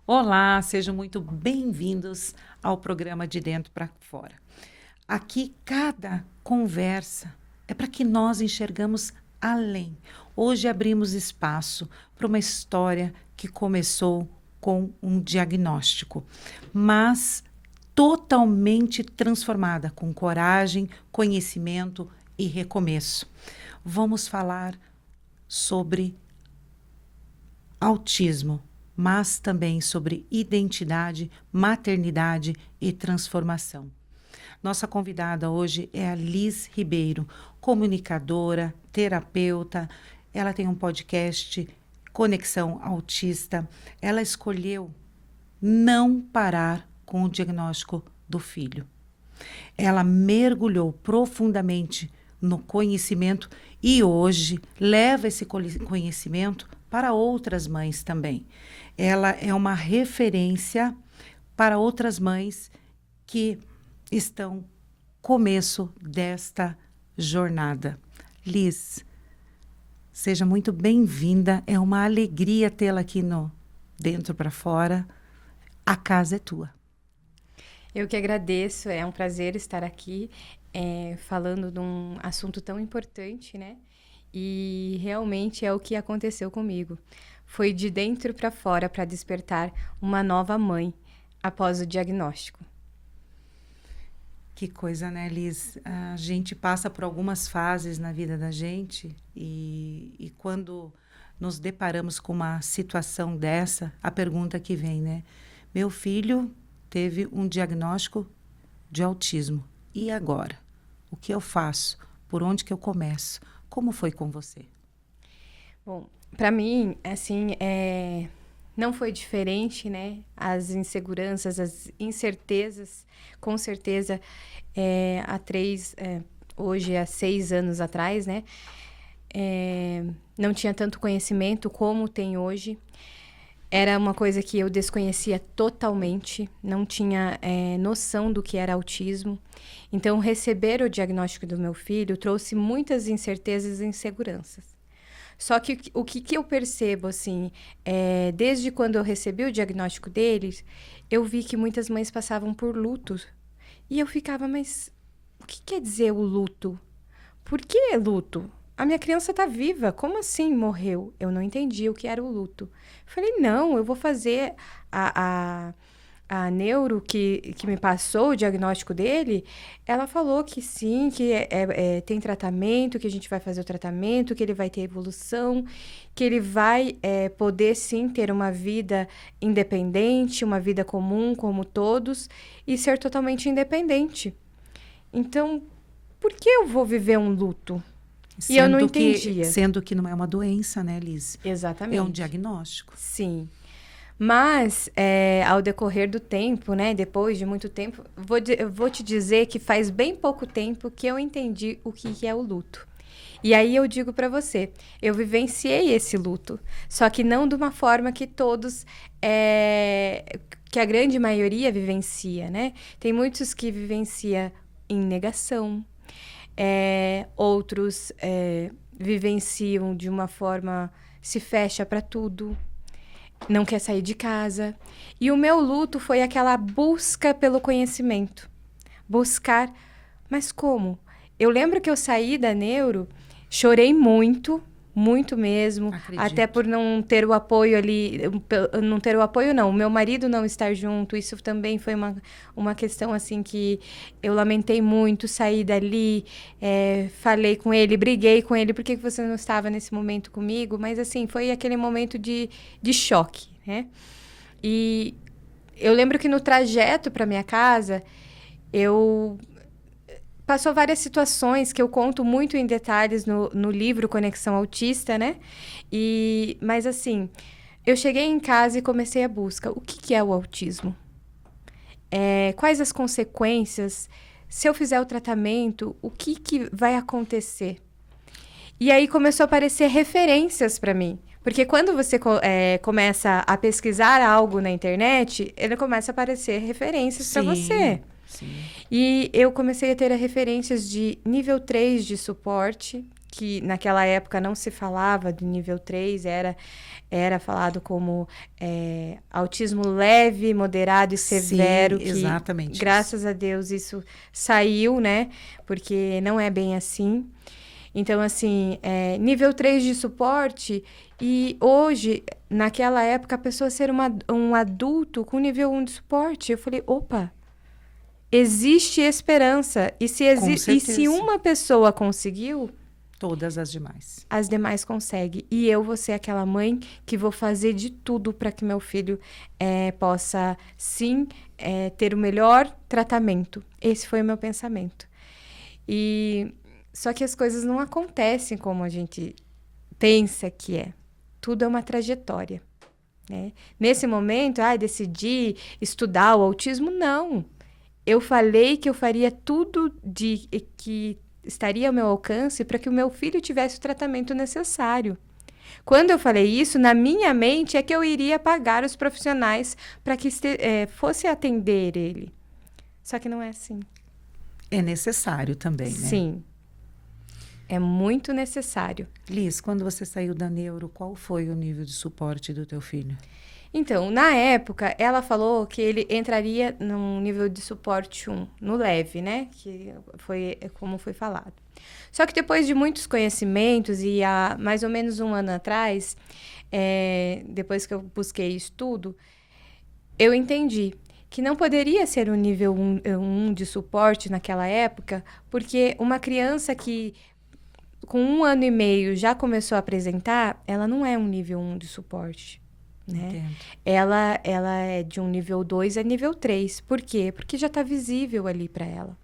Olá, sejam muito bem-vindos ao programa De Dentro para Fora. Aqui, cada conversa é para que nós enxergamos além. Hoje abrimos espaço para uma história que começou com um diagnóstico, mas totalmente transformada, com coragem, conhecimento e recomeço. Vamos falar sobre autismo, mas também sobre identidade, maternidade e transformação. Nossa convidada hoje é a Liz Ribeiro, comunicadora, terapeuta. Ela tem um podcast, Conexão Autista. Ela escolheu não parar com o diagnóstico do filho. Ela mergulhou profundamente no conhecimento e hoje leva esse conhecimento para outras mães também. Ela é uma referência para outras mães que estão no começo desta jornada. Liz, seja muito bem-vinda. É uma alegria tê-la aqui no Dentro para Fora. A casa é tua. Eu que agradeço, é um prazer estar aqui falando de um assunto tão importante, né? E realmente é o que aconteceu comigo. Foi de dentro para fora para despertar uma nova mãe após o diagnóstico. Que coisa, né, Liz? A gente passa por algumas fases na vida da gente e quando nos deparamos com uma situação dessa, a pergunta que vem, né? Meu filho teve um diagnóstico de autismo. E agora? O que eu faço? Por onde que eu começo? Como foi com você? Bom, para mim, assim, não foi diferente, né? As inseguranças, as incertezas, com certeza, hoje há 6 anos atrás, né? Não tinha tanto conhecimento como tem hoje. Era uma coisa que eu desconhecia totalmente, não tinha noção do que era autismo. Então, receber o diagnóstico do meu filho trouxe muitas incertezas e inseguranças. Só que o que eu percebo, assim, desde quando eu recebi o diagnóstico deles, eu vi que muitas mães passavam por luto. E eu ficava, mas o que quer dizer o luto? Por que luto? A minha criança está viva, como assim morreu? Eu não entendi o que era o luto. Falei, não, eu vou fazer a neuro que me passou o diagnóstico dele. Ela falou que sim, que tem tratamento, que a gente vai fazer o tratamento, que ele vai ter evolução, que ele vai poder sim ter uma vida independente, uma vida comum como todos e ser totalmente independente. Então, por que eu vou viver um luto? E eu não entendia. Sendo que não é uma doença, né, Liz? Exatamente. É um diagnóstico. Sim. Mas, ao decorrer do tempo, né, depois de muito tempo, eu vou te dizer que faz bem pouco tempo que eu entendi o que é o luto. E aí eu digo para você, eu vivenciei esse luto, só que não de uma forma que todos, que a grande maioria vivencia, né? Tem muitos que vivencia em negação, outros vivenciam de uma forma, se fecha para tudo, não quer sair de casa. E o meu luto foi aquela busca pelo conhecimento. Buscar, mas como? Eu lembro que eu saí da neuro, chorei muito, muito mesmo. Acredito. Até por não ter o apoio ali, não ter o apoio não, o meu marido não estar junto, isso também foi uma questão assim que eu lamentei muito, saí dali, falei com ele, briguei com ele, por que você não estava nesse momento comigo? Mas assim, foi aquele momento de choque, né? E eu lembro que no trajeto para minha casa, passou várias situações que eu conto muito em detalhes no livro Conexão Autista, né? Mas assim, eu cheguei em casa e comecei a busca. O que é o autismo? Quais as consequências? Se eu fizer o tratamento, o que vai acontecer? E aí começou a aparecer referências para mim. Porque quando você começa a pesquisar algo na internet, ele começa a aparecer referências para você. Sim. E eu comecei a ter referências de nível 3 de suporte, que naquela época não se falava do nível 3, era falado como autismo leve, moderado e severo. Sim, que exatamente graças a Deus isso saiu, né? Porque não é bem assim. Então, assim, nível 3 de suporte, e hoje, naquela época, a pessoa ser um adulto com nível 1 de suporte. Eu falei, opa, existe esperança. E Com e se certeza. uma pessoa conseguiu, Todas as demais. as demais conseguem. E eu vou ser aquela mãe que vou fazer de tudo para que meu filho possa, sim, ter o melhor tratamento. Esse foi o meu pensamento. Só que as coisas não acontecem como a gente pensa que é. Tudo é uma trajetória, né? Nesse momento, decidi estudar o autismo, não. Eu falei que eu faria tudo que estaria ao meu alcance para que o meu filho tivesse o tratamento necessário. Quando eu falei isso, na minha mente é que eu iria pagar os profissionais para que fosse atender ele. Só que não é assim. É necessário também, né? Sim. É muito necessário. Liz, quando você saiu da neuro, qual foi o nível de suporte do teu filho? Então, na época, ela falou que ele entraria num nível de suporte 1, no leve, né? Que foi como foi falado. Só que depois de muitos conhecimentos, e há mais ou menos um ano atrás, depois que eu busquei estudo, eu entendi que não poderia ser um nível 1 de suporte naquela época, porque uma criança que com 1 ano e meio já começou a apresentar, ela não é um nível 1 de suporte, né? Entendo. Ela é de um nível 2 a nível 3. Por quê? Porque já está visível ali para ela.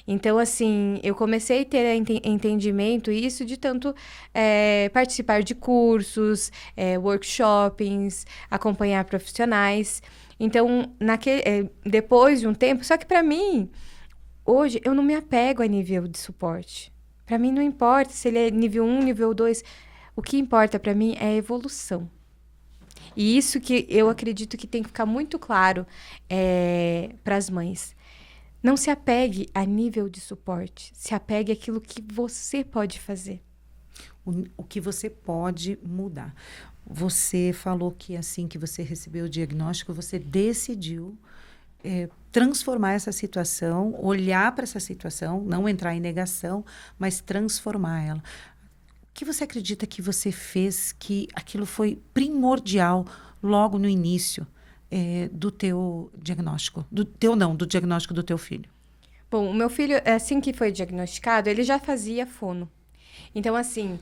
Então, assim, eu comecei a ter entendimento isso de tanto participar de cursos, workshops, acompanhar profissionais. Então, depois de um tempo, só que para mim, hoje, eu não me apego a nível de suporte. Para mim, não importa se ele é nível 1, nível 2. O que importa para mim é a evolução. E isso que eu acredito que tem que ficar muito claro para as mães. Não se apegue a nível de suporte. Se apegue àquilo que você pode fazer. O que você pode mudar. Você falou que assim que você recebeu o diagnóstico, você decidiu transformar essa situação, olhar para essa situação, não entrar em negação, mas transformar ela. O que você acredita que você fez que aquilo foi primordial logo no início do teu diagnóstico? Do diagnóstico do teu filho. Bom, o meu filho, assim que foi diagnosticado, ele já fazia fono. Então, assim,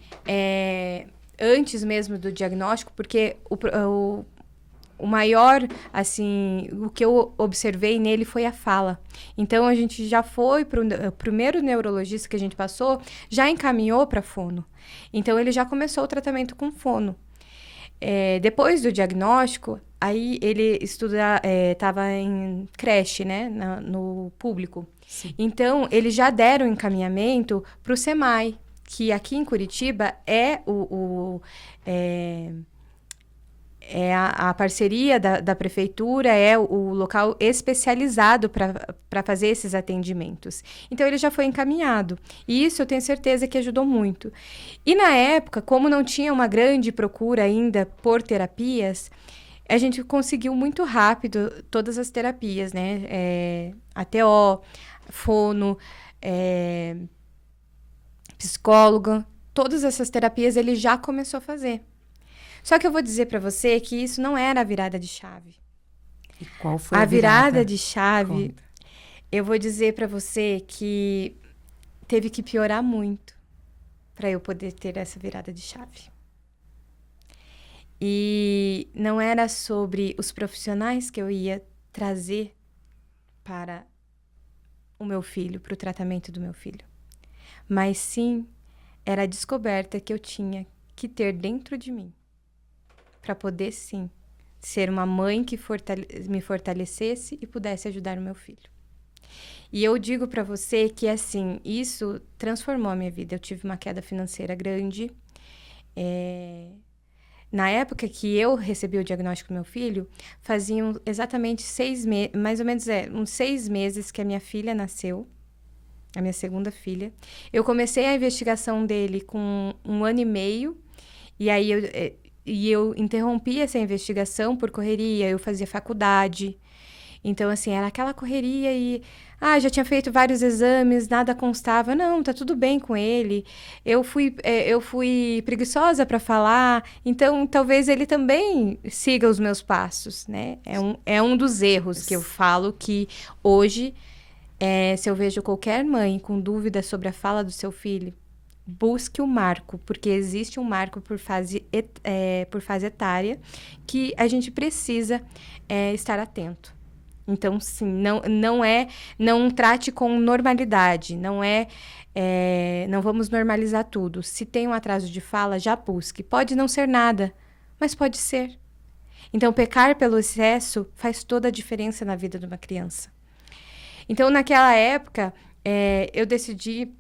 antes mesmo do diagnóstico, porque o maior, assim, o que eu observei nele foi a fala. Então, a gente já foi para o primeiro neurologista que a gente passou, já encaminhou para fono. Então, ele já começou o tratamento com fono. Depois do diagnóstico, aí ele estava em creche, né, no público. Sim. Então, eles já deram encaminhamento para o SEMAI, que aqui em Curitiba é a parceria da prefeitura, é o local especializado para fazer esses atendimentos. Então, ele já foi encaminhado. E isso eu tenho certeza que ajudou muito. E na época, como não tinha uma grande procura ainda por terapias, a gente conseguiu muito rápido todas as terapias, né? ATO, fono, psicóloga, todas essas terapias ele já começou a fazer. Só que eu vou dizer para você que isso não era a virada de chave. E qual foi a virada de Conta. chave? Eu vou dizer para você que teve que piorar muito para eu poder ter essa virada de chave. E não era sobre os profissionais que eu ia trazer para o meu filho, para o tratamento do meu filho. Mas sim, era a descoberta que eu tinha que ter dentro de mim. Para poder, sim, ser uma mãe que me fortalecesse e pudesse ajudar o meu filho. E eu digo para você que, assim, isso transformou a minha vida. Eu tive uma queda financeira grande. Na época que eu recebi o diagnóstico do meu filho, faziam exatamente 6 meses, mais ou menos uns 6 meses que a minha filha nasceu. a minha segunda filha. Eu comecei a investigação dele com 1 ano e meio, e aí eu interrompi essa investigação por correria, eu fazia faculdade. Então, assim, era aquela correria e... já tinha feito vários exames, nada constava. Não, tá tudo bem com ele. Eu fui preguiçosa para falar, então talvez ele também siga os meus passos, né? É um dos erros que eu falo que hoje, se eu vejo qualquer mãe com dúvida sobre a fala do seu filho, busque o marco, porque existe um marco por fase etária que a gente precisa estar atento. Então, sim, não trate com normalidade, não vamos normalizar tudo. Se tem um atraso de fala, já busque. Pode não ser nada, mas pode ser. Então, pecar pelo excesso faz toda a diferença na vida de uma criança. Então, naquela época, eu decidi,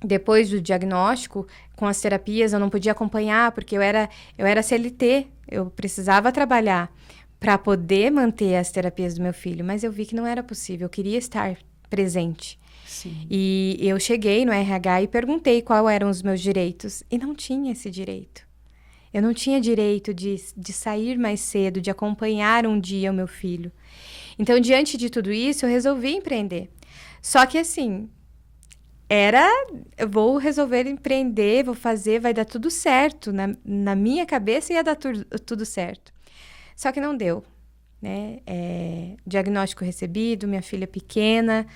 depois do diagnóstico, com as terapias, eu não podia acompanhar, porque eu era CLT, eu precisava trabalhar para poder manter as terapias do meu filho, mas eu vi que não era possível, eu queria estar presente. Sim. E eu cheguei no RH e perguntei quais eram os meus direitos, e não tinha esse direito. Eu não tinha direito de sair mais cedo, de acompanhar um dia o meu filho. Então, diante de tudo isso, eu resolvi empreender. Só que, assim, eu vou resolver empreender, vou fazer, vai dar tudo certo. Na minha cabeça ia dar tudo certo. Só que não deu, né? Diagnóstico recebido, minha filha pequena,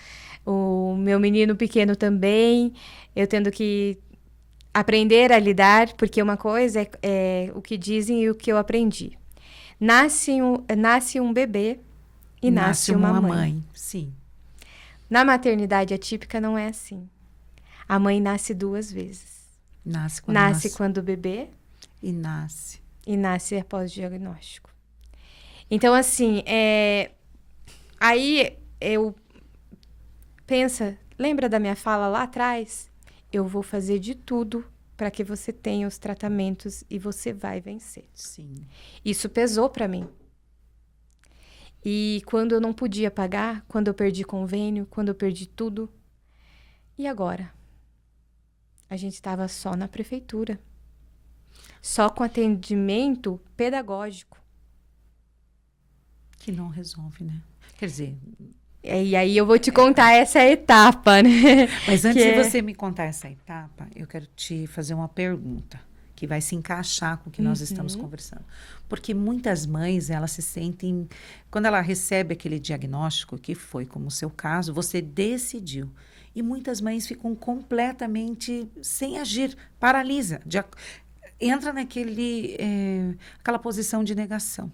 o meu menino pequeno também, eu tendo que aprender a lidar, porque uma coisa é o que dizem e o que eu aprendi. Nasce um bebê e nasce uma mãe. Sim. Na maternidade atípica não é assim. A mãe nasce 2 vezes. Nasce quando o bebê e nasce após o diagnóstico. Então, assim, aí eu... lembra da minha fala lá atrás? Eu vou fazer de tudo para que você tenha os tratamentos e você vai vencer. Sim. Isso pesou para mim. E quando eu não podia pagar, quando eu perdi convênio, quando eu perdi tudo. E agora? A gente estava só na prefeitura. Só com atendimento pedagógico. Que não resolve, né? Quer dizer... E aí eu vou te contar essa etapa, né? Mas antes de você me contar essa etapa, eu quero te fazer uma pergunta que vai se encaixar com o que nós estamos conversando. Porque muitas mães, elas se sentem... Quando ela recebe aquele diagnóstico, que foi como o seu caso, você decidiu. E muitas mães ficam completamente sem agir, paralisa. Entra aquela posição de negação.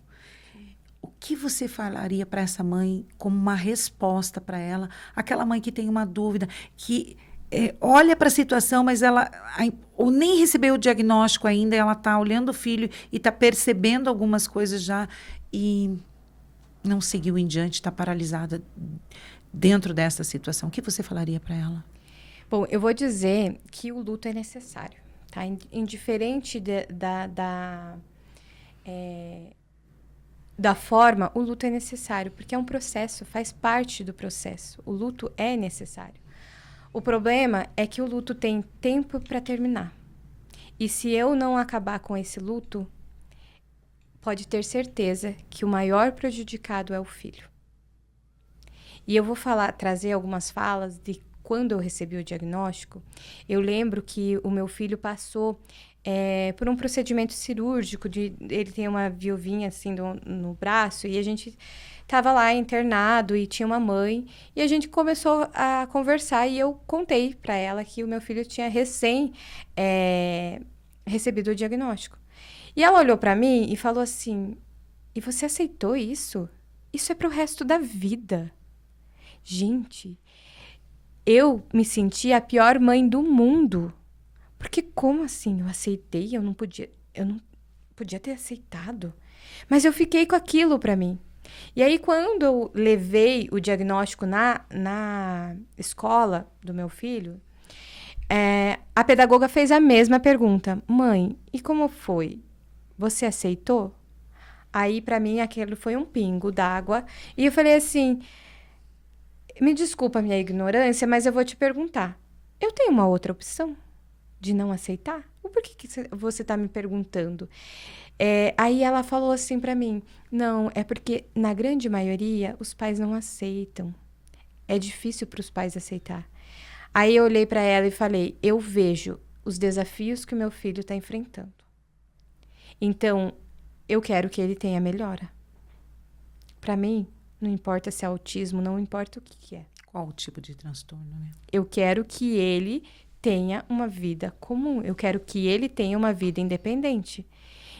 O que você falaria para essa mãe como uma resposta para ela? Aquela mãe que tem uma dúvida, que olha para a situação, mas ela ou nem recebeu o diagnóstico ainda, ela está olhando o filho e está percebendo algumas coisas já e não seguiu em diante, está paralisada dentro dessa situação. O que você falaria para ela? Bom, eu vou dizer que o luto é necessário, tá? Indiferente da forma, o luto é necessário, porque é um processo, faz parte do processo. O luto é necessário. O problema é que o luto tem tempo para terminar. E se eu não acabar com esse luto, pode ter certeza que o maior prejudicado é o filho. E eu vou trazer algumas falas de quando eu recebi o diagnóstico. Eu lembro que o meu filho passou por um procedimento cirúrgico, ele tem uma viuvinha assim no braço, e a gente estava lá internado e tinha uma mãe, e a gente começou a conversar e eu contei para ela que o meu filho tinha recém recebido o diagnóstico. E ela olhou para mim e falou assim: e você aceitou isso? Isso é para o resto da vida. Gente, eu me senti a pior mãe do mundo. Porque como assim? Eu aceitei? Eu não podia ter aceitado. Mas eu fiquei com aquilo para mim. E aí, quando eu levei o diagnóstico na escola do meu filho, a pedagoga fez a mesma pergunta. Mãe, e como foi? Você aceitou? Aí, para mim, aquilo foi um pingo d'água. E eu falei assim... Me desculpa a minha ignorância, mas eu vou te perguntar. Eu tenho uma outra opção de não aceitar? Por que você está me perguntando? Aí ela falou assim para mim, não, é porque na grande maioria os pais não aceitam. É difícil para os pais aceitar. Aí eu olhei para ela e falei, eu vejo os desafios que o meu filho está enfrentando. Então, eu quero que ele tenha melhora. Para mim, não importa se é autismo, não importa o que é. Qual o tipo de transtorno, né? Eu quero que ele tenha uma vida comum. Eu quero que ele tenha uma vida independente.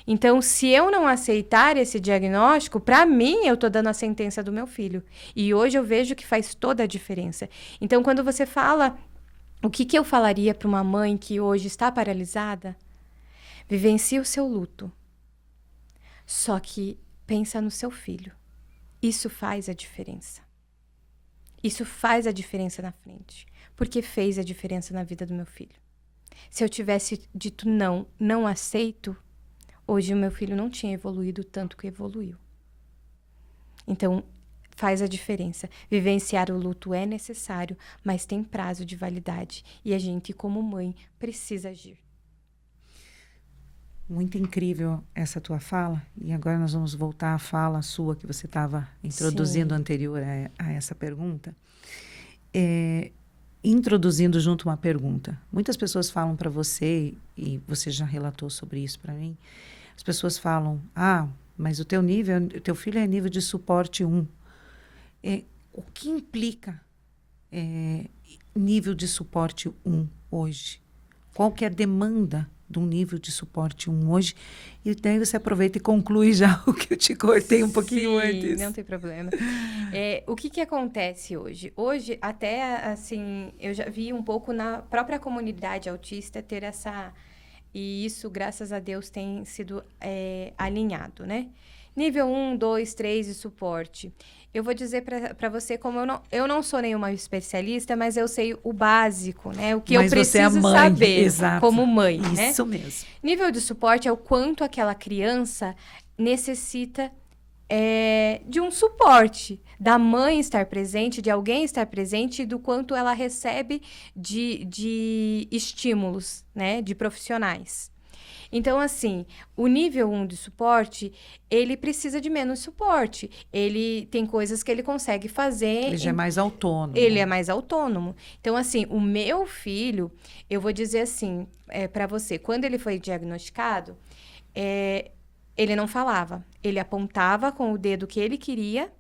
Então, se eu não aceitar esse diagnóstico, para mim, eu estou dando a sentença do meu filho. E hoje eu vejo que faz toda a diferença. Então, quando você fala, o que eu falaria para uma mãe que hoje está paralisada? Vivencie o seu luto. Só que pensa no seu filho. Isso faz a diferença. Isso faz a diferença na frente. Porque fez a diferença na vida do meu filho. Se eu tivesse dito não, não aceito, hoje o meu filho não tinha evoluído tanto que evoluiu. Então, faz a diferença. Vivenciar o luto é necessário, mas tem prazo de validade. E a gente, como mãe, precisa agir. Muito incrível essa tua fala. E agora nós vamos voltar à fala sua que você estava introduzindo anterior a essa pergunta. Introduzindo junto uma pergunta. Muitas pessoas falam para você, e você já relatou sobre isso para mim, as pessoas falam, mas o teu filho é nível de suporte 1. O que implica nível de suporte 1 hoje? Qual que é a demanda de um nível de suporte 1 hoje? E daí você aproveita e conclui já o que eu te cortei um pouquinho antes. Não tem problema. O que acontece hoje? Hoje, até assim, eu já vi um pouco na própria comunidade autista ter essa... E isso, graças a Deus, tem sido alinhado, né? Nível 1, 2, 3 de suporte. Eu vou dizer para você, como eu não sou nenhuma especialista, mas eu sei o básico, né? O que eu preciso saber, exato. Como mãe, Isso né? mesmo. Nível de suporte é o quanto aquela criança necessita de um suporte, da mãe estar presente, de alguém estar presente, e do quanto ela recebe de estímulos, né? De profissionais. Então, assim, o nível 1 de suporte, ele precisa de menos suporte. Ele tem coisas que ele consegue fazer. Ele já é mais autônomo. Ele é mais autônomo. Então, assim, o meu filho, eu vou dizer assim, para você, quando ele foi diagnosticado, ele não falava. Ele apontava com o dedo o que ele queria,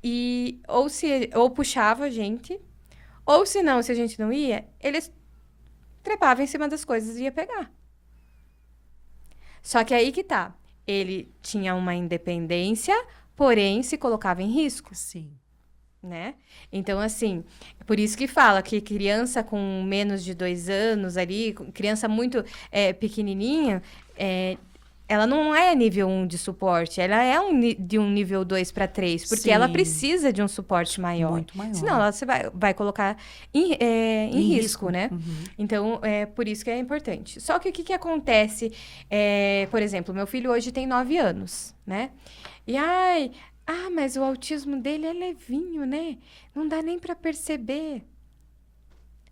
e ou puxava a gente, ou se não, se a gente não ia, ele trepava em cima das coisas e ia pegar. Só que aí que tá. Ele tinha uma independência, porém se colocava em risco. Sim. Né? Então, assim, é por isso que fala que criança com menos de 2 anos ali, criança muito pequenininha, ela não é nível 1 de suporte, ela é de um nível 2 para 3, porque ela precisa de um suporte maior. Muito maior. Senão, ela vai colocar em risco, né? Uhum. Então, por isso que é importante. Só que o que acontece? Por exemplo, meu filho hoje tem 9 anos, né? E, mas o autismo dele é levinho, né? Não dá nem para perceber.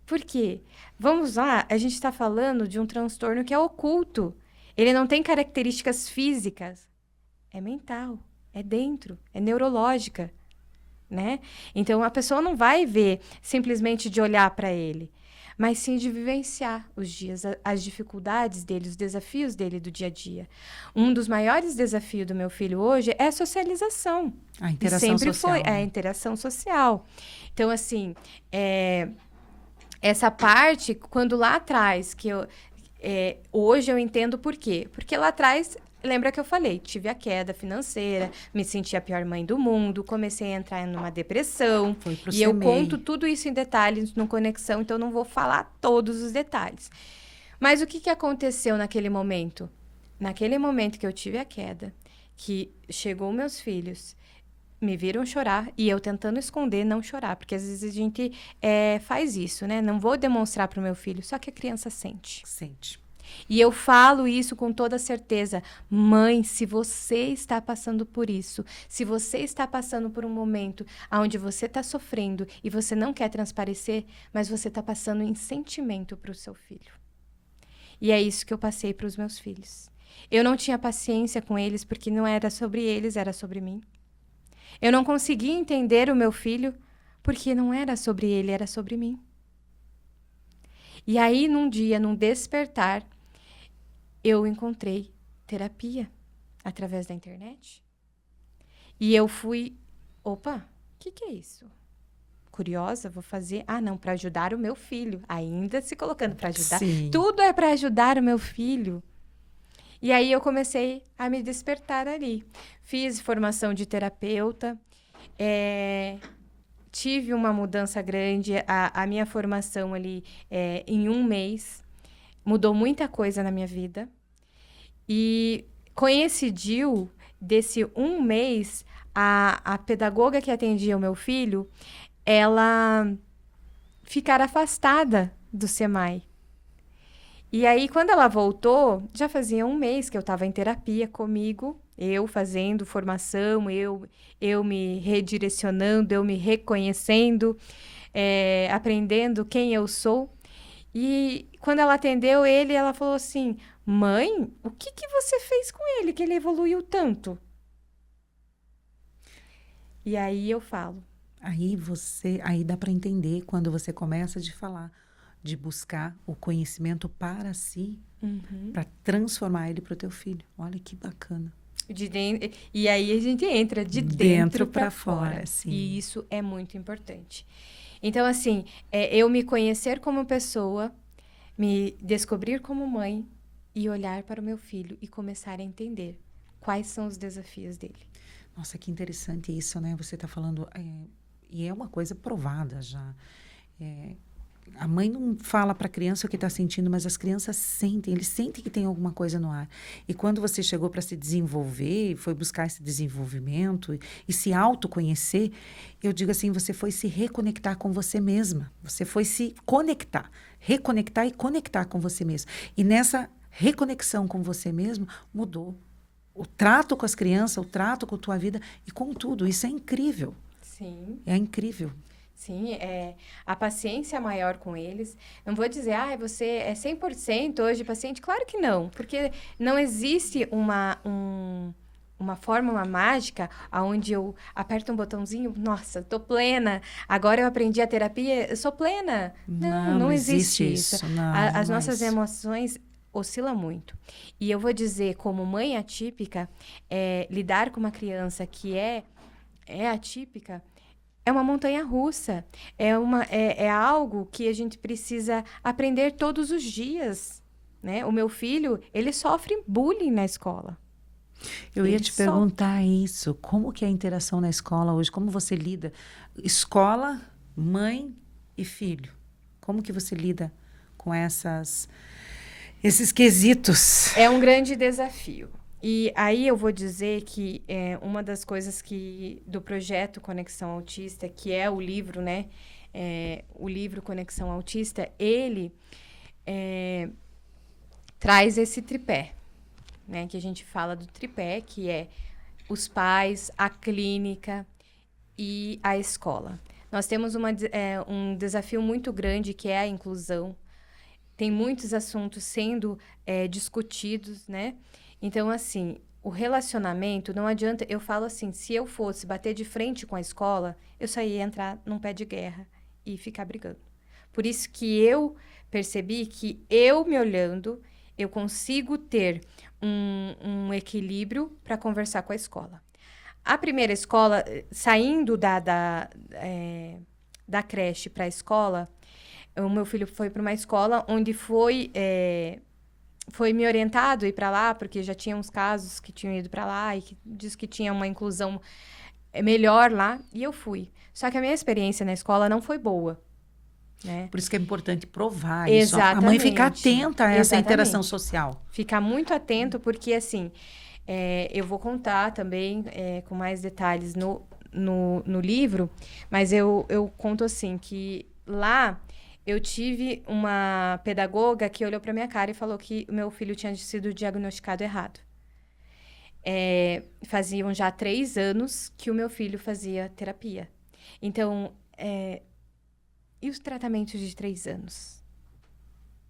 Por quê? Vamos lá, a gente está falando de um transtorno que é oculto. Ele não tem características físicas. É mental, é dentro, é neurológica, né? Então, a pessoa não vai ver simplesmente de olhar para ele, mas sim de vivenciar os dias, as dificuldades dele, os desafios dele do dia a dia. Um dos maiores desafios do meu filho hoje é a socialização. A interação social. Sempre foi a interação social. Então, assim, essa parte, quando lá atrás, hoje eu entendo por quê. Porque lá atrás, lembra que eu falei, tive a queda financeira, me senti a pior mãe do mundo, comecei a entrar numa depressão. Foi pro E eu CMEI. conto tudo isso em detalhes no Conexão, então não vou falar todos os detalhes. Mas o que aconteceu naquele momento? Naquele momento que eu tive a queda, que chegou meus filhos, me viram chorar e eu tentando esconder, não chorar, porque às vezes a gente faz isso, né? Não vou demonstrar para o meu filho, só que a criança sente. Sente. E eu falo isso com toda certeza. Mãe, se você está passando por isso, se você está passando por um momento onde você está sofrendo e você não quer transparecer, mas você está passando em sentimento para o seu filho. E é isso que eu passei para os meus filhos. Eu não tinha paciência com eles porque não era sobre eles, era sobre mim. Eu não conseguia entender o meu filho porque não era sobre ele, era sobre mim. E aí, num dia, num despertar, eu encontrei terapia através da internet. E eu fui, opa, o que é isso? Curiosa, vou fazer. Ah, não, para ajudar o meu filho. Ainda se colocando para ajudar. Sim. Tudo é para ajudar o meu filho. E aí eu comecei a me despertar ali. Fiz formação de terapeuta, tive uma mudança grande. A minha formação ali, em 1 mês, mudou muita coisa na minha vida. E coincidiu desse 1 mês, a pedagoga que atendia o meu filho, ela ficar afastada do SEMAI. E aí, quando ela voltou, já fazia 1 mês que eu estava em terapia comigo, eu fazendo formação, eu me redirecionando, eu me reconhecendo, aprendendo quem eu sou. E quando ela atendeu ele, ela falou assim: mãe, o que você fez com ele que ele evoluiu tanto? E aí eu falo. Aí dá para entender quando você começa de falar, de buscar o conhecimento para si, para transformar ele para o teu filho. Olha que bacana. E aí a gente entra de dentro para fora. Sim. E isso é muito importante. Então, assim, eu me conhecer como pessoa, me descobrir como mãe e olhar para o meu filho e começar a entender quais são os desafios dele. Nossa, que interessante isso, né? Você está falando... e é uma coisa provada já. A mãe não fala para a criança o que está sentindo, mas as crianças sentem, eles sentem que tem alguma coisa no ar. E quando você chegou para se desenvolver, foi buscar esse desenvolvimento e se autoconhecer, eu digo assim, você foi se reconectar com você mesma. Você foi se conectar, reconectar e conectar com você mesma. E nessa reconexão com você mesmo, mudou. O trato com as crianças, o trato com a tua vida e com tudo. Isso é incrível. Sim. É incrível. Sim, a paciência maior com eles. Não vou dizer, você é 100% hoje paciente. Claro que não, porque não existe uma fórmula mágica onde eu aperto um botãozinho, nossa, tô plena, agora eu aprendi a terapia, eu sou plena. Não existe isso. As nossas emoções oscilam muito. E eu vou dizer, como mãe atípica, lidar com uma criança que é atípica, é uma montanha-russa, é algo que a gente precisa aprender todos os dias, né? O meu filho, ele sofre bullying na escola. Eu ia te perguntar isso, como que é a interação na escola hoje? Como você lida? Escola, mãe e filho. Como que você lida com esses quesitos? É um grande desafio. E aí eu vou dizer que uma das coisas do projeto Conexão Autista, que é o livro, né? O livro Conexão Autista, ele traz esse tripé, né? Que a gente fala do tripé, que é os pais, a clínica e a escola. Nós temos um desafio muito grande, que é a inclusão. Tem muitos assuntos sendo discutidos, né? Então, assim, o relacionamento, não adianta... Eu falo assim, se eu fosse bater de frente com a escola, eu só ia entrar num pé de guerra e ficar brigando. Por isso que eu percebi que eu, me olhando, eu consigo ter um equilíbrio para conversar com a escola. A primeira escola, saindo da creche para a escola, o meu filho foi para uma escola onde foi me orientado a ir para lá, porque já tinha uns casos que tinham ido para lá e que diz que tinha uma inclusão melhor lá, e eu fui. Só que a minha experiência na escola não foi boa, né? Por isso que é importante provar Exatamente. isso. A mãe ficar atenta a essa Exatamente. interação social. Ficar muito atento, porque, assim, eu vou contar também com mais detalhes no livro, mas eu conto, assim, que lá Eu tive uma pedagoga que olhou para minha cara e falou que o meu filho tinha sido diagnosticado errado. Faziam já 3 anos que o meu filho fazia terapia. Então, e os tratamentos de 3 anos?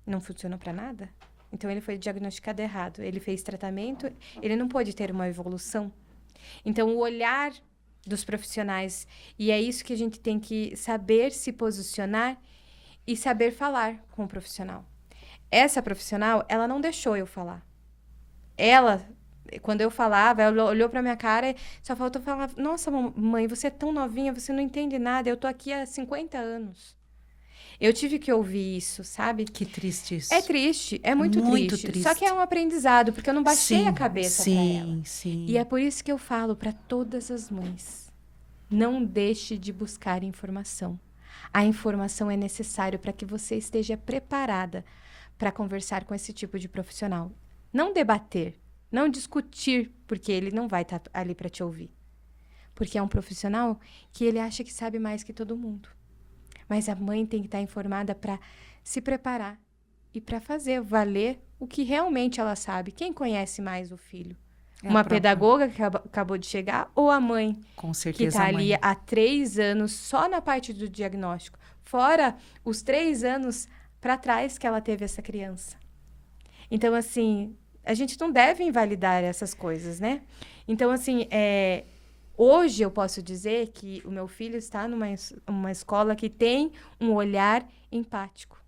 Não funcionou para nada? Então, ele foi diagnosticado errado. Ele fez tratamento, ele não pôde ter uma evolução. Então, o olhar dos profissionais, e é isso que a gente tem que saber se posicionar e saber falar com o profissional. Essa profissional, ela não deixou eu falar. Ela, quando eu falava, ela olhou pra minha cara e só faltou falar: nossa, mãe, você é tão novinha, você não entende nada, eu tô aqui há 50 anos. Eu tive que ouvir isso, sabe? Que triste isso. É triste, é muito triste. Só que é um aprendizado, porque eu não baixei a cabeça pra ela. Sim. E é por isso que eu falo para todas as mães: não deixe de buscar informação. A informação é necessária para que você esteja preparada para conversar com esse tipo de profissional. Não debater, não discutir, porque ele não vai estar ali para te ouvir. Porque é um profissional que ele acha que sabe mais que todo mundo. Mas a mãe tem que estar informada para se preparar e para fazer valer o que realmente ela sabe. Quem conhece mais o filho? Uma pedagoga que acabou de chegar ou a mãe? Com certeza, que está ali há 3 anos só na parte do diagnóstico. Fora os 3 anos para trás que ela teve essa criança. Então, assim, a gente não deve invalidar essas coisas, né? Então, assim, hoje eu posso dizer que o meu filho está numa escola que tem um olhar empático.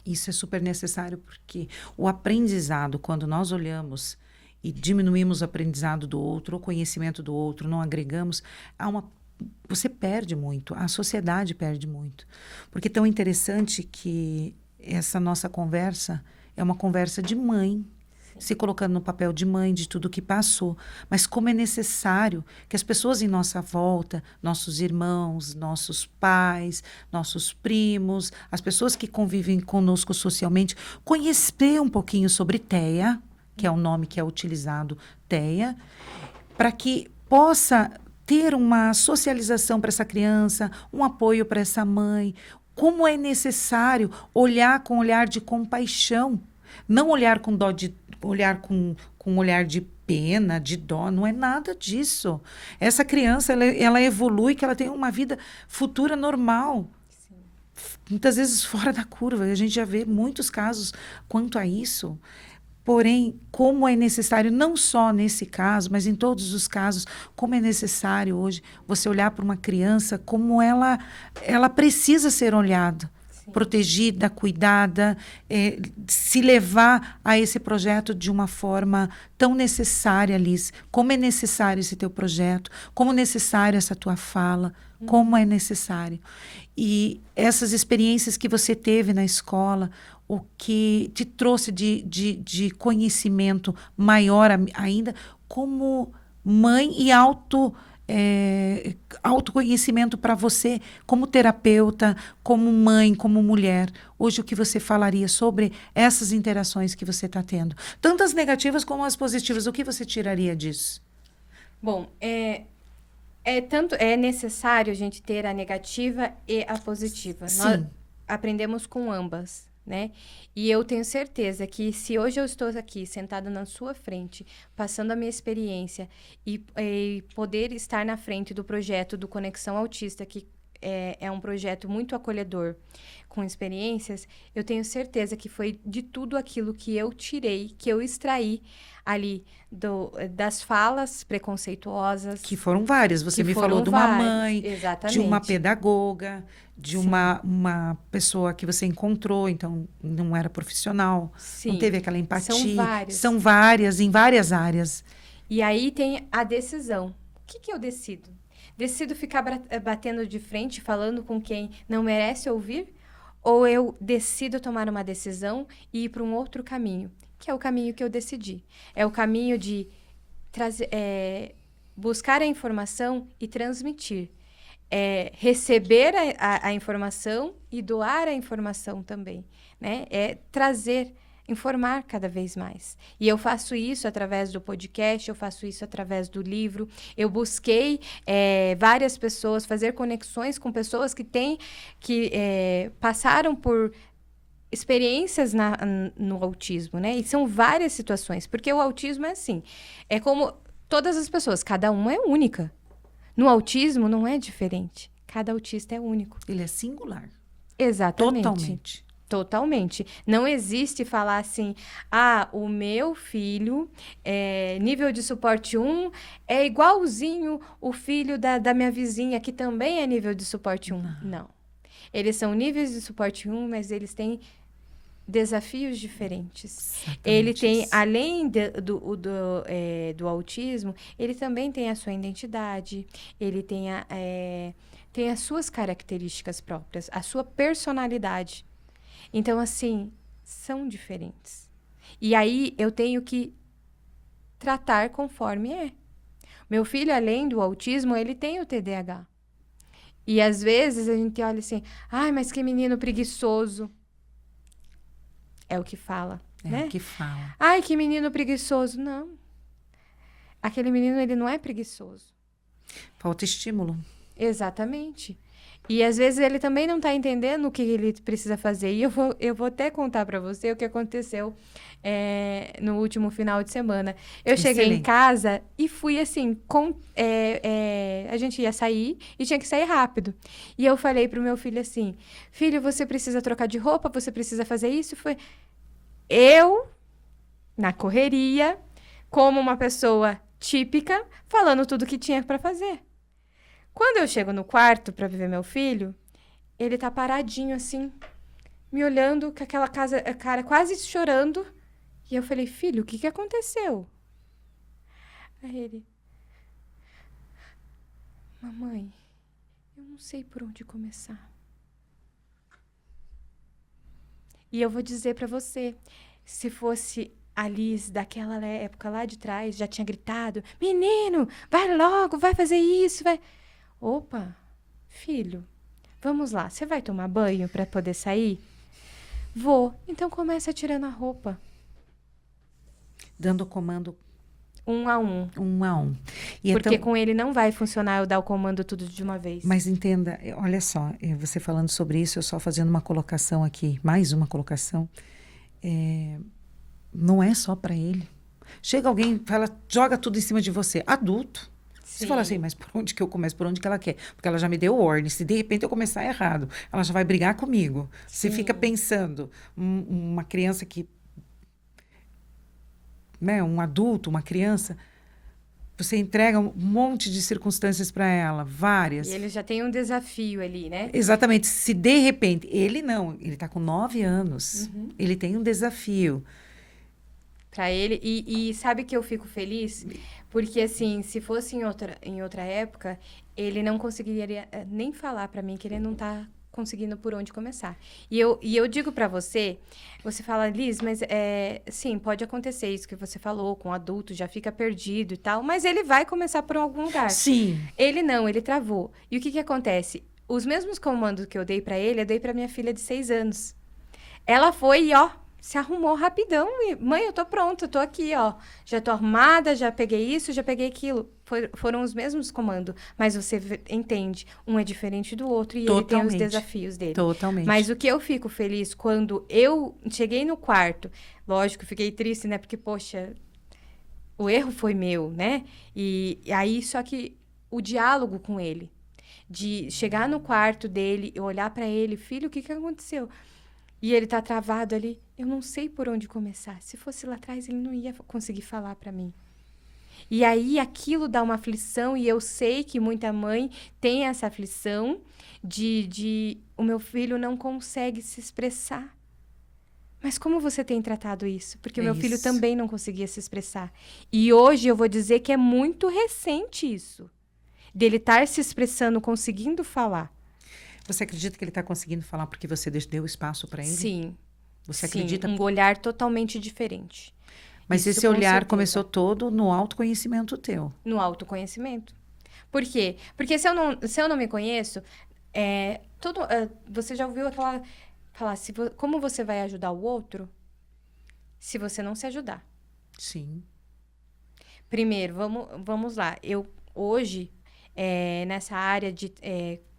Isso é super necessário, porque o aprendizado, quando nós olhamos e diminuímos o aprendizado do outro, o conhecimento do outro, não agregamos, você perde muito, a sociedade perde muito. Porque é tão interessante que essa nossa conversa é uma conversa de mãe, se colocando no papel de mãe, de tudo que passou. Mas como é necessário que as pessoas em nossa volta, nossos irmãos, nossos pais, nossos primos, as pessoas que convivem conosco socialmente, conhecer um pouquinho sobre TEA, que é o nome que é utilizado, TEA, para que possa ter uma socialização para essa criança, um apoio para essa mãe. Como é necessário olhar com olhar de compaixão, não olhar com dó olhar com olhar de pena, de dó, não é nada disso. Essa criança, ela evolui, que ela tem uma vida futura normal. Sim. Muitas vezes fora da curva. A gente já vê muitos casos quanto a isso. Porém, como é necessário, não só nesse caso, mas em todos os casos, como é necessário hoje você olhar para uma criança como ela precisa ser olhada, protegida, cuidada, se levar a esse projeto de uma forma tão necessária, Liz. Como é necessário esse teu projeto, como é necessário essa tua fala, como é necessário. E essas experiências que você teve na escola, o que te trouxe de conhecimento maior ainda, como mãe e autoconhecimento para você, como terapeuta, como mãe, como mulher. Hoje, o que você falaria sobre essas interações que você está tendo? Tanto as negativas como as positivas. O que você tiraria disso? Bom, é necessário a gente ter a negativa e a positiva. Sim. Nós aprendemos com ambas, né? E eu tenho certeza que se hoje eu estou aqui sentada na sua frente, passando a minha experiência e poder estar na frente do projeto do Conexão Autista, que é um projeto muito acolhedor, com experiências, eu tenho certeza que foi de tudo aquilo que eu tirei, que eu extraí ali das falas preconceituosas. Que foram várias. Você me falou de uma mãe, exatamente, de uma pedagoga, de uma pessoa que você encontrou, então não era profissional, Sim. Não teve aquela empatia. São várias, em várias áreas. E aí tem a decisão. O que eu decido? Decido ficar batendo de frente, falando com quem não merece ouvir? Ou eu decido tomar uma decisão e ir para um outro caminho? Que é o caminho que eu decidi. É o caminho de buscar a informação e transmitir. Receber a informação e doar a informação também, né? É trazer informar cada vez mais. E eu faço isso através do podcast, eu faço isso através do livro. Eu busquei várias pessoas, fazer conexões com pessoas que passaram por experiências no autismo, né? E são várias situações, porque o autismo é assim, é como todas as pessoas, cada uma é única. No autismo não é diferente, cada autista é único. Ele é singular. Exatamente. Totalmente. Não existe falar assim, o meu filho, nível de suporte 1, é igualzinho o filho da minha vizinha, que também é nível de suporte 1. Não. Eles são níveis de suporte 1, mas eles têm desafios diferentes. Exatamente. Ele tem, além do autismo, ele também tem a sua identidade, ele tem as suas características próprias, a sua personalidade. Então, assim, são diferentes. E aí, eu tenho que tratar conforme é. Meu filho, além do autismo, ele tem o TDAH. E, às vezes, a gente olha assim, mas que menino preguiçoso. É o que fala, né? É o que fala. Ai, que menino preguiçoso. Não. Aquele menino, ele não é preguiçoso. Falta estímulo. Exatamente. E às vezes ele também não está entendendo o que ele precisa fazer. E eu vou até contar para você o que aconteceu no último final de semana. Eu cheguei em casa e fui assim, a gente ia sair e tinha que sair rápido. E eu falei pro meu filho assim, filho, você precisa trocar de roupa, você precisa fazer isso. Eu, na correria, como uma pessoa típica, falando tudo que tinha para fazer. Quando eu chego no quarto para ver meu filho, ele tá paradinho assim, me olhando com aquela cara quase chorando. E eu falei, filho, o que aconteceu? Aí ele, mamãe, eu não sei por onde começar. E eu vou dizer para você, se fosse a Liz daquela época lá de trás, já tinha gritado, menino, vai logo, vai fazer isso, vai... Opa, filho, vamos lá, você vai tomar banho para poder sair? Vou, então começa tirando a roupa. Dando o comando 1 a 1. 1 a 1. E porque então, com ele não vai funcionar eu dar o comando tudo de uma vez. Mas entenda, olha só, você falando sobre isso, eu só fazendo uma colocação aqui, mais uma colocação, não é só para ele. Chega alguém, joga tudo em cima de você, adulto. Você fala assim, mas por onde que eu começo? Por onde que ela quer? Porque ela já me deu ordem. Se de repente eu começar errado, ela já vai brigar comigo. Você fica pensando, uma criança que... Né, um adulto, uma criança, você entrega um monte de circunstâncias para ela, várias. E ele já tem um desafio ali, né? Exatamente. Se de repente... Ele não, ele está com 9 anos. Uhum. Ele tem um desafio. Para ele, e sabe que eu fico feliz? Porque, assim, se fosse em outra época, ele não conseguiria nem falar para mim que ele não tá conseguindo por onde começar. E eu digo para você fala, Liz, mas sim, pode acontecer isso que você falou, com adulto, já fica perdido e tal, mas ele vai começar por algum lugar. Sim. Ele não, ele travou. E o que acontece? Os mesmos comandos que eu dei para ele, eu dei para minha filha de 6 anos. Ela foi e, se arrumou rapidão e, mãe, eu tô pronta, eu tô aqui, já tô arrumada, já peguei isso, já peguei aquilo. Foram os mesmos comandos, mas você entende, um é diferente do outro e ele tem os desafios dele. Totalmente. Mas o que eu fico feliz quando eu cheguei no quarto, lógico, fiquei triste, né, porque, poxa, o erro foi meu, né, e aí só que o diálogo com ele, de chegar no quarto dele e olhar para ele, filho, o que aconteceu? E ele tá travado ali. Eu não sei por onde começar. Se fosse lá atrás, ele não ia conseguir falar para mim. E aí, aquilo dá uma aflição. E eu sei que muita mãe tem essa aflição de o meu filho não consegue se expressar. Mas como você tem tratado isso? Porque o meu filho também não conseguia se expressar. E hoje eu vou dizer que é muito recente isso. Dele estar se expressando, conseguindo falar. Você acredita que ele está conseguindo falar porque você deu espaço para ele? Sim. Você acredita? Um olhar totalmente diferente. Mas isso, esse olhar começou todo no autoconhecimento teu. No autoconhecimento. Por quê? Porque se eu não me conheço, você já ouviu aquela... Falar, como você vai ajudar o outro? se você não se ajudar. Sim. Primeiro, vamos lá. Eu, hoje, nessa área de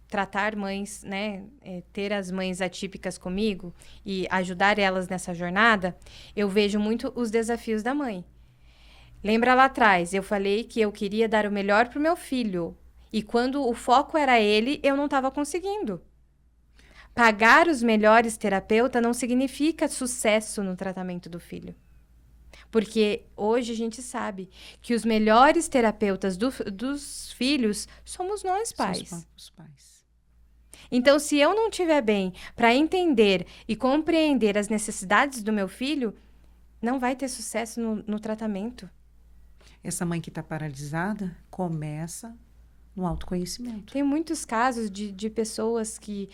tratar mães, né? Ter as mães atípicas comigo e ajudar elas nessa jornada, eu vejo muito os desafios da mãe. Lembra lá atrás, eu falei que eu queria dar o melhor para o meu filho. E quando o foco era ele, eu não estava conseguindo. Pagar os melhores terapeutas não significa sucesso no tratamento do filho. Porque hoje a gente sabe que os melhores terapeutas dos filhos somos nós, pais. São os pais. Então, se eu não estiver bem para entender e compreender as necessidades do meu filho, não vai ter sucesso no tratamento. Essa mãe que está paralisada começa no autoconhecimento. Tem muitos casos de pessoas que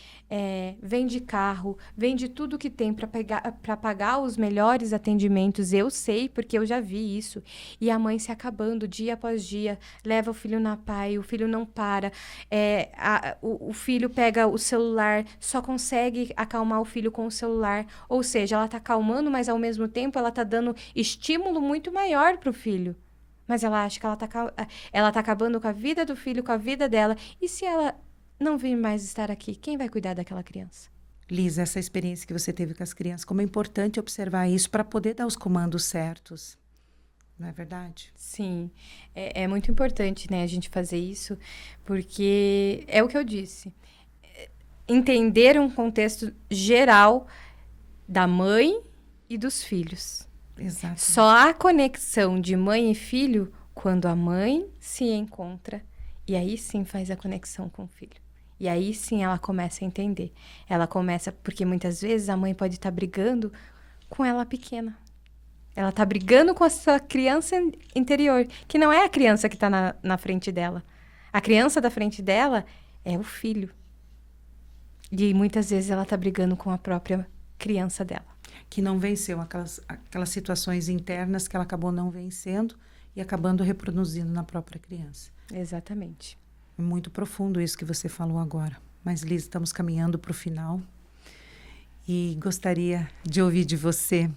vêm de carro, vêm de tudo que tem para pagar os melhores atendimentos. Eu sei, porque eu já vi isso. E a mãe se acabando dia após dia, leva o filho na PAI, o filho não para. O filho pega o celular, só consegue acalmar o filho com o celular. Ou seja, ela está acalmando, mas ao mesmo tempo ela está dando estímulo muito maior para o filho. Mas ela acha que ela tá acabando com a vida do filho, com a vida dela. E se ela não vir mais estar aqui, quem vai cuidar daquela criança? Liz, essa experiência que você teve com as crianças, como é importante observar isso para poder dar os comandos certos. Não é verdade? Sim, é muito importante, né, a gente fazer isso, porque é o que eu disse. Entender um contexto geral da mãe e dos filhos. Exato. Só há conexão de mãe e filho quando a mãe se encontra e aí sim faz a conexão com o filho. E aí sim ela começa a entender. Ela começa, porque muitas vezes a mãe pode estar brigando com ela pequena. Ela está brigando com a sua criança interior, que não é a criança que está na frente dela. A criança da frente dela é o filho. E muitas vezes ela está brigando com a própria criança dela. Que não venceu aquelas situações internas que ela acabou não vencendo e acabando reproduzindo na própria criança. Exatamente. É muito profundo isso que você falou agora. Mas, Liz, estamos caminhando para o final e gostaria de ouvir de você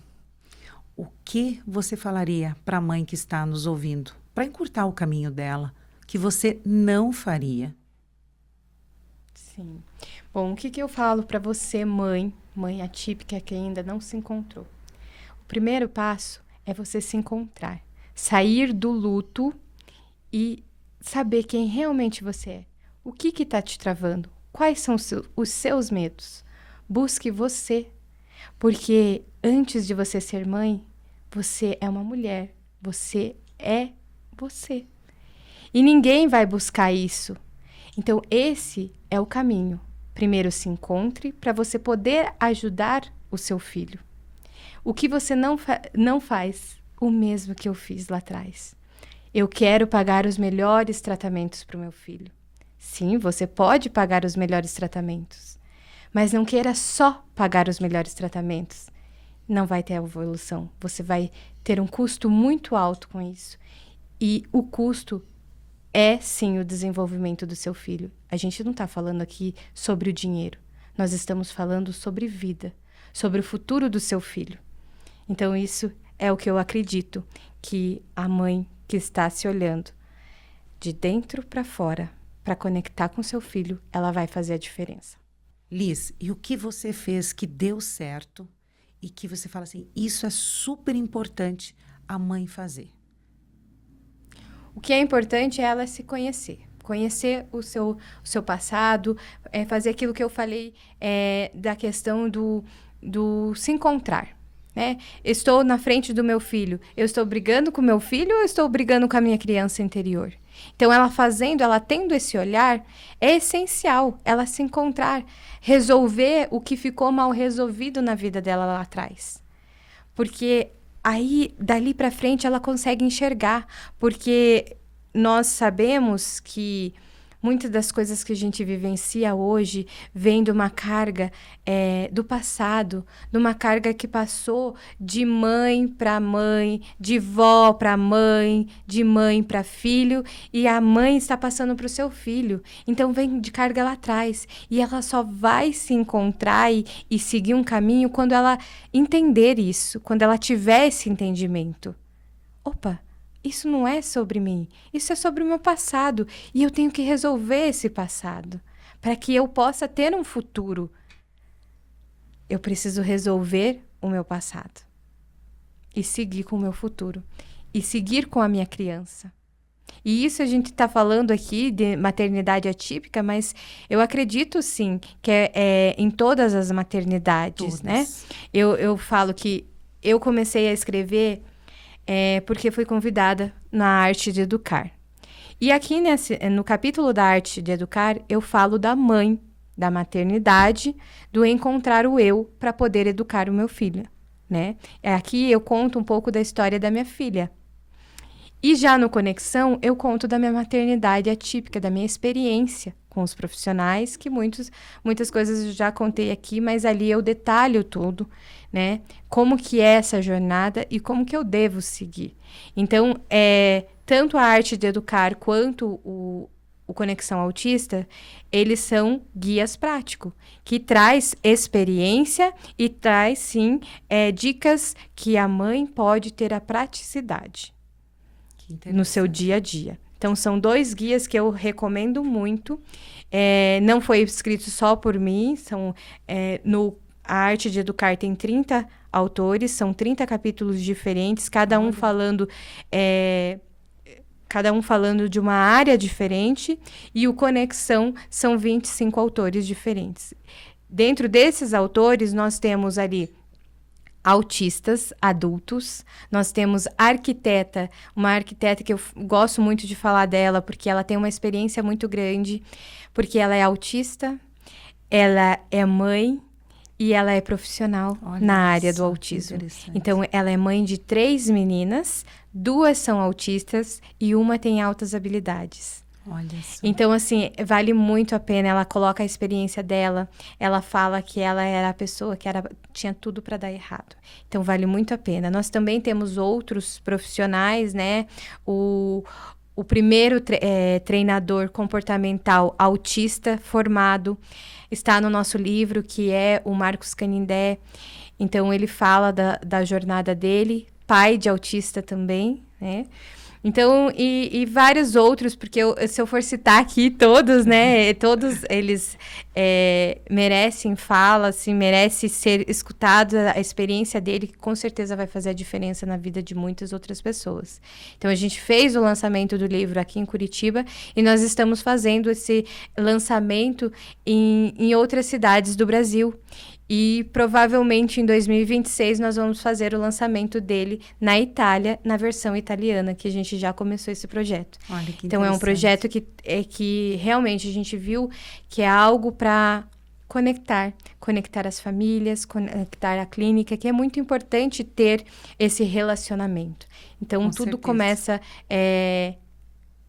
o que você falaria para a mãe que está nos ouvindo, para encurtar o caminho dela, que você não faria. Sim. Bom, o que eu falo para você, mãe atípica que ainda não se encontrou? O primeiro passo é você se encontrar, sair do luto e saber quem realmente você é. O que está te travando? Quais são os seus medos? Busque você, porque antes de você ser mãe, você é uma mulher, você é você. E ninguém vai buscar isso. Então, esse é o caminho. Primeiro se encontre para você poder ajudar o seu filho. O que você não faz, o mesmo que eu fiz lá atrás. Eu quero pagar os melhores tratamentos para o meu filho. Sim, você pode pagar os melhores tratamentos, mas não queira só pagar os melhores tratamentos. Não vai ter evolução. Você vai ter um custo muito alto com isso. E o custo é, sim, o desenvolvimento do seu filho. A gente não está falando aqui sobre o dinheiro. Nós estamos falando sobre vida, sobre o futuro do seu filho. Então, isso é o que eu acredito, que a mãe que está se olhando de dentro para fora, para conectar com seu filho, ela vai fazer a diferença. Liz, e o que você fez que deu certo e que você fala assim, isso é super importante a mãe fazer? O que é importante é ela se conhecer. Conhecer o seu passado, fazer aquilo que eu falei da questão do se encontrar. Né? Estou na frente do meu filho. Eu estou brigando com o meu filho ou estou brigando com a minha criança interior? Então, ela tendo esse olhar, é essencial ela se encontrar, resolver o que ficou mal resolvido na vida dela lá atrás. Porque aí, dali para frente, ela consegue enxergar, porque nós sabemos que muitas das coisas que a gente vivencia hoje vem de uma carga do passado, de uma carga que passou de mãe para mãe, de vó para mãe, de mãe para filho, e a mãe está passando para o seu filho. Então vem de carga lá atrás, e ela só vai se encontrar e seguir um caminho quando ela entender isso, quando ela tiver esse entendimento. Opa! Isso não é sobre mim, isso é sobre o meu passado. E eu tenho que resolver esse passado para que eu possa ter um futuro. Eu preciso resolver o meu passado e seguir com o meu futuro e seguir com a minha criança. E isso a gente está falando aqui de maternidade atípica, mas eu acredito sim que é em todas as maternidades, né? Eu falo que eu comecei a escrever porque fui convidada na Arte de Educar. E aqui no capítulo da Arte de Educar, eu falo da mãe, da maternidade, do encontrar o eu para poder educar o meu filho, né? Aqui eu conto um pouco da história da minha filha. E já no Conexão, eu conto da minha maternidade atípica, da minha experiência com os profissionais, que muitas coisas eu já contei aqui, mas ali eu detalho tudo, né? Como que é essa jornada e como que eu devo seguir. Então, tanto a Arte de Educar quanto o Conexão Autista, eles são guias práticos, que traz experiência e traz, sim, dicas que a mãe pode ter a praticidade no seu dia a dia. Então, são 2 guias que eu recomendo muito. Não foi escrito só por mim. A Arte de Educar tem 30 autores, são 30 capítulos diferentes, cada um falando de uma área diferente. E o Conexão são 25 autores diferentes. Dentro desses autores, nós temos ali autistas, adultos. Nós temos uma arquiteta que eu gosto muito de falar dela, porque ela tem uma experiência muito grande, porque ela é autista, ela é mãe e ela é profissional na área do autismo. Então, ela é mãe de 3 meninas, 2 são autistas e uma tem altas habilidades. Olha só. Então, assim, vale muito a pena. Ela coloca a experiência dela. Ela fala que ela era a pessoa que tinha tudo para dar errado. Então, vale muito a pena. Nós também temos outros profissionais, né? O primeiro treinador comportamental autista formado está no nosso livro, que é o Marcos Canindé. Então, ele fala da jornada dele, pai de autista também, né? Então, e vários outros, porque se eu for citar aqui todos, né, todos eles merecem fala, assim, merece ser escutado a experiência dele, que com certeza vai fazer a diferença na vida de muitas outras pessoas. Então, a gente fez o lançamento do livro aqui em Curitiba e nós estamos fazendo esse lançamento em outras cidades do Brasil. E provavelmente em 2026 nós vamos fazer o lançamento dele na Itália, na versão italiana, que a gente já começou esse projeto. Olha, que então é um projeto que realmente a gente viu que é algo para conectar as famílias, conectar a clínica, que é muito importante ter esse relacionamento. Então Com tudo certeza. começa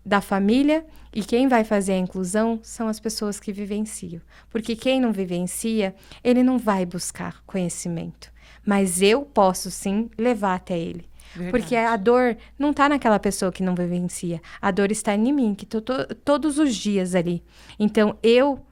da família, e quem vai fazer a inclusão são as pessoas que vivenciam. Porque quem não vivencia, ele não vai buscar conhecimento. Mas eu posso, sim, levar até ele. Verdade. Porque a dor não está naquela pessoa que não vivencia. A dor está em mim, que estou todos os dias ali. Então, eu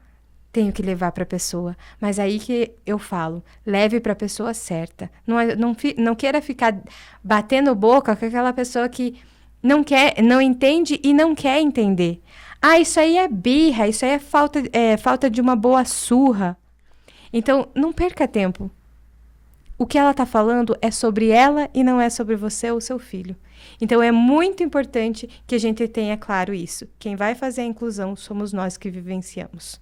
tenho que levar para a pessoa. Mas aí que eu falo, leve para a pessoa certa. Não queira ficar batendo boca com aquela pessoa que não entende e não quer entender. Ah, isso aí é birra, isso aí é falta de uma boa surra. Então, não perca tempo. O que ela está falando é sobre ela e não é sobre você ou seu filho. Então, é muito importante que a gente tenha claro isso. Quem vai fazer a inclusão somos nós que vivenciamos.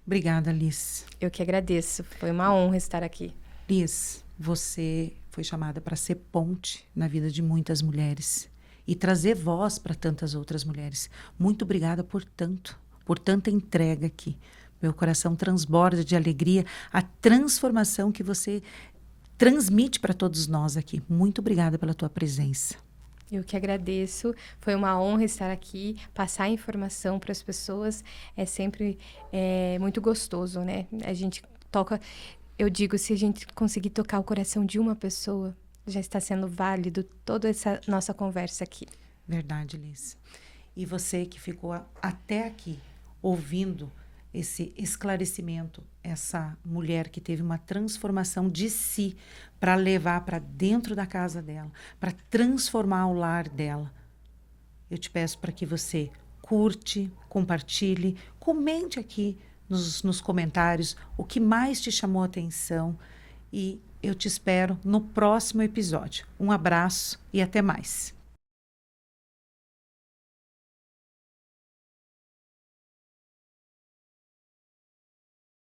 Obrigada, Liz. Eu que agradeço. Foi uma honra estar aqui. Liz, você foi chamada para ser ponte na vida de muitas mulheres e trazer voz para tantas outras mulheres. Muito obrigada por tanta entrega aqui. Meu coração transborda de alegria a transformação que você transmite para todos nós aqui. Muito obrigada pela tua presença. Eu que agradeço. Foi uma honra estar aqui, passar informação para as pessoas. É sempre muito gostoso, né? A gente toca. Eu digo, se a gente conseguir tocar o coração de uma pessoa, já está sendo válido toda essa nossa conversa aqui. Verdade, Liz. E você que ficou até aqui ouvindo esse esclarecimento, essa mulher que teve uma transformação de si para levar para dentro da casa dela, para transformar o lar dela. Eu te peço para que você curte, compartilhe, comente aqui nos comentários o que mais te chamou a atenção e eu te espero no próximo episódio. Um abraço e até mais.